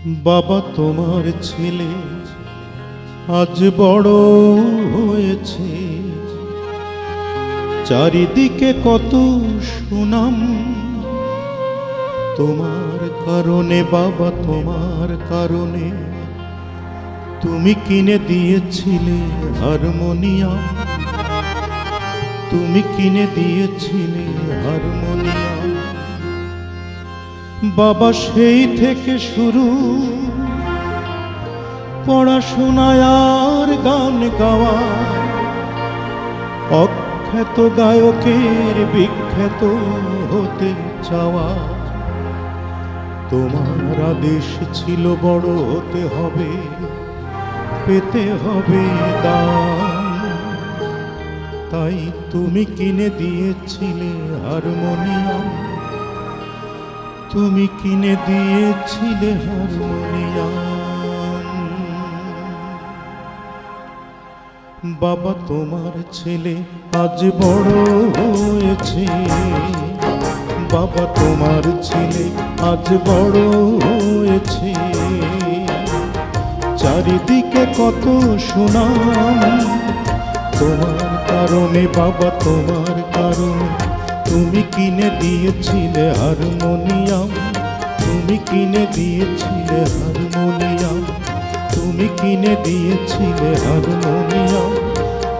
বাবা তোমার ছেলে আজ বড় হয়েছে, চারিদিকে কত সুনাম তোমার কারণে। বাবা তোমার কারণে তুমি কিনে দিয়েছিলে হারমোনিয়াম, তুমি কিনে দিয়েছিলে হারমোনিয়াম। বাবা সেই থেকে শুরু পড়াশোনায় আর গান গাওয়া, অখ্যাত গায়কের বিখ্যাত হতে চাওয়া। তোমার আদেশ ছিল বড় হতে হবে, পেতে হবে দান, তাই তুমি কিনে দিয়েছিলে হারমোনিয়াম, তুমি কিনে দিয়েছিলে হারমোনিয়াম। বাবা তোমার ছেলে আজ বড় হয়েছে, বাবা তোমার ছেলে আজ বড় হয়েছে, চারিদিকে কত সুনাম তোমার কারণে। বাবা তোমার কারণে তুমি কিনে দিয়েছিলে হারমোনিয়াম, তুমি কিনে দিয়েছিলে হারমোনিয়াম, তুমি কিনে দিয়েছিলে হারমোনিয়াম,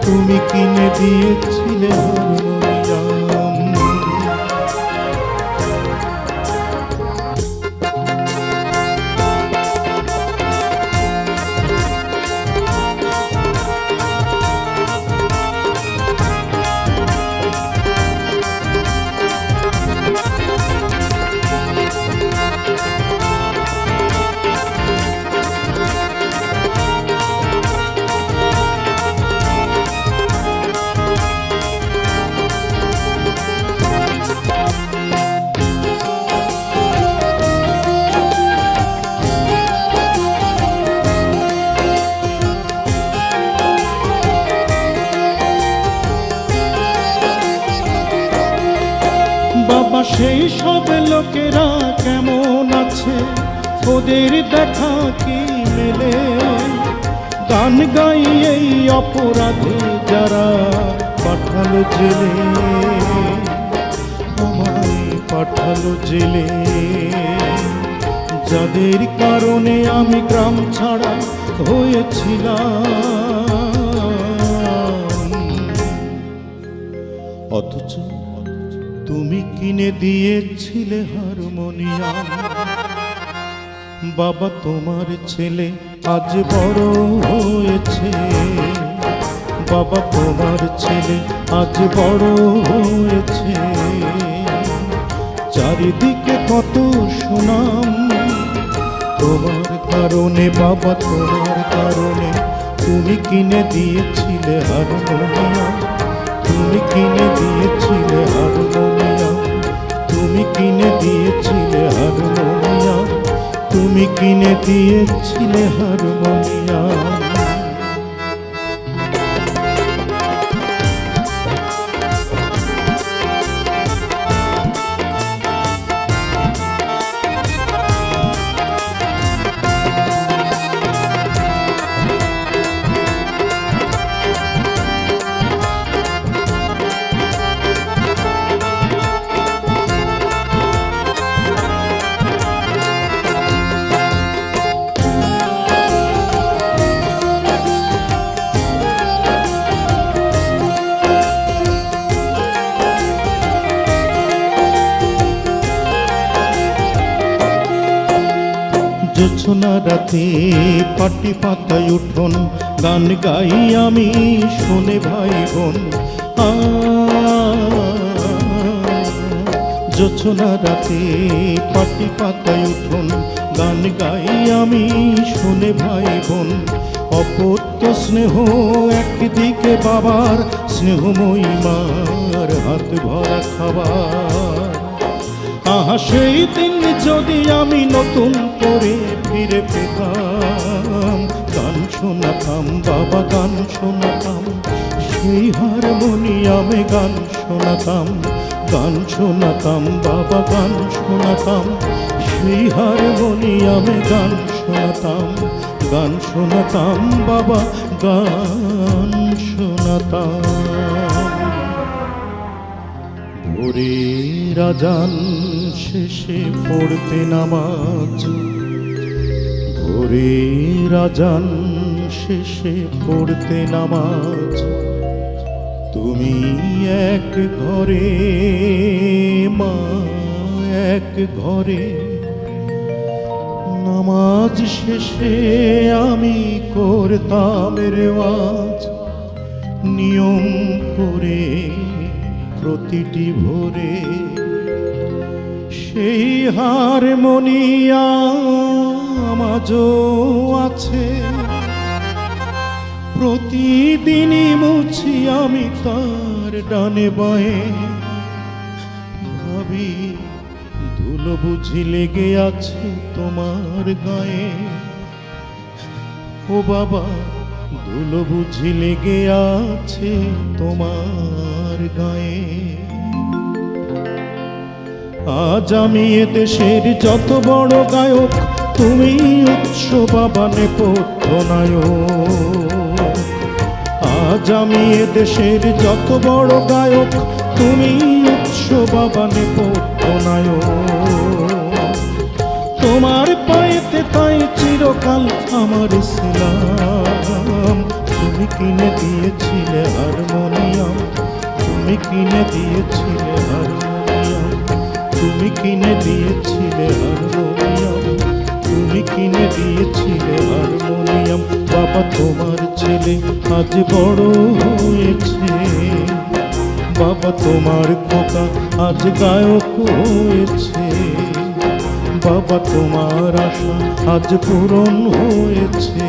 তুমি কিনে দিয়েছিলে হারমোনিয়াম। বাবা সেই সব লোকেরা কেমন আছে, ওদের দেখা কি মেলে? গান গাই এই অপরাধে যারা পাঠালো জেলে, আমায় পাঠালো জেলে, যাদের কারণে আমি গ্রাম ছাড়া হয়েছিলাম। অথচ তুমি কিনে দিয়েছিলে হারমোনিয়াম। বাবা তোমার ছেলে আজ বড় হয়েছে, বাবা তোমার ছেলে আজ বড় হয়েছে, চারিদিকে কত সুনাম তোমার কারণে। বাবা তোমার কারণে তুমি কিনে দিয়েছিলে হারমোনিয়াম, তুমি কিনে দিয়েছিলে হারমোনিয়াম, তুমি কিনে দিয়েছিলে হারমোনিয়াম, তুমি কিনে দিয়েছিলে হারমোনিয়াম। জোছনা রাতে পাটি পাতায় উঠোন গান গাই আমি শোনে ভাই বোন। জোছনা রাতে পাটি পাতায় উঠোন গান গাই আমি শোনে ভাই বোন। অপত্য স্নেহ একদিকে বাবার স্নেহময়ী মার হাত ভরা খাবার। আহা সেই দিন যদি আমি নতুন করে ফিরে পেতাম, গান শোনাতাম বাবা গান শোনাতাম, সেই হারমোনিয়ামে গান শোনাতাম, গান শোনাতাম বাবা, গান শোনাতাম, সেই হারমোনিয়ামে গান শোনাতাম, গান শোনাতাম বাবা, গান শোনাতাম। ভোরের আজান শেষে পড়তে নামাজ, ভোরের আজান শেষে পড়তে নামাজ, তুমি এক ঘরে মা, এক ঘরে। নামাজ শেষে আমি করতাম রেওয়াজ, নিয়ম করে প্রতিটি ভোরে। সেই হারমোনিয়াম আজও আছে, প্রতিদিনই মুছি আমি তার ডানে বায়ে। ভাবি ধুলো বুঝি লেগে আছে তোমার গায়ে, ও বাবা ধুলো বুঝি লেগে আছে তোমার গায়ে। আজ আমি এদেশের যত বড় গায়ক, তুমি উৎস বাবা নেপথ্য নায়ক। আজ আমি এদেশের যত বড় গায়ক, তুমি উৎস বাবা নেপথ্য নায়ক। তোমার পায়েতে তাই চিরকাল আমার ইসলাম। তুমি কিনে দিয়েছিলে হারমোনিয়াম, তুমি কিনে দিয়েছিলে হারমোনিয়াম, তুমি কিনে দিয়েছিলে হারমোনিয়াম, তুমি কিনে দিয়েছিলে হারমোনিয়াম। বাবা তোমার ছেলে আজ বড় হয়েছে, বাবা তোমার খোকা আজ গায়ক হয়েছে, বাবা তোমার আশা আজ পূরণ হয়েছে।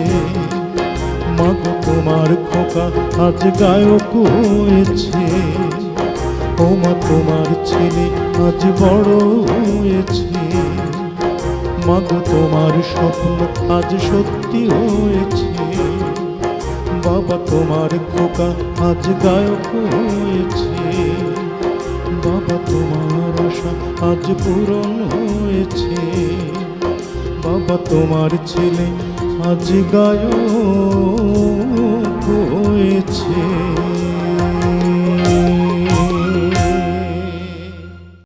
মাগো তোমার খোকা আজ গায়ক হয়েছে, ও মা তোমার ছেলে আজ বড় হয়েছে। মাগো তোমার স্বপ্ন আজ সত্যি হয়েছে, বাবা তোমার খোকা আজ গায়ক হয়েছে, বাবা তোমার আশা আজ পূরণ হয়েছে। বাবা তোমার ছেলে আজ গায়ক হয়েছে।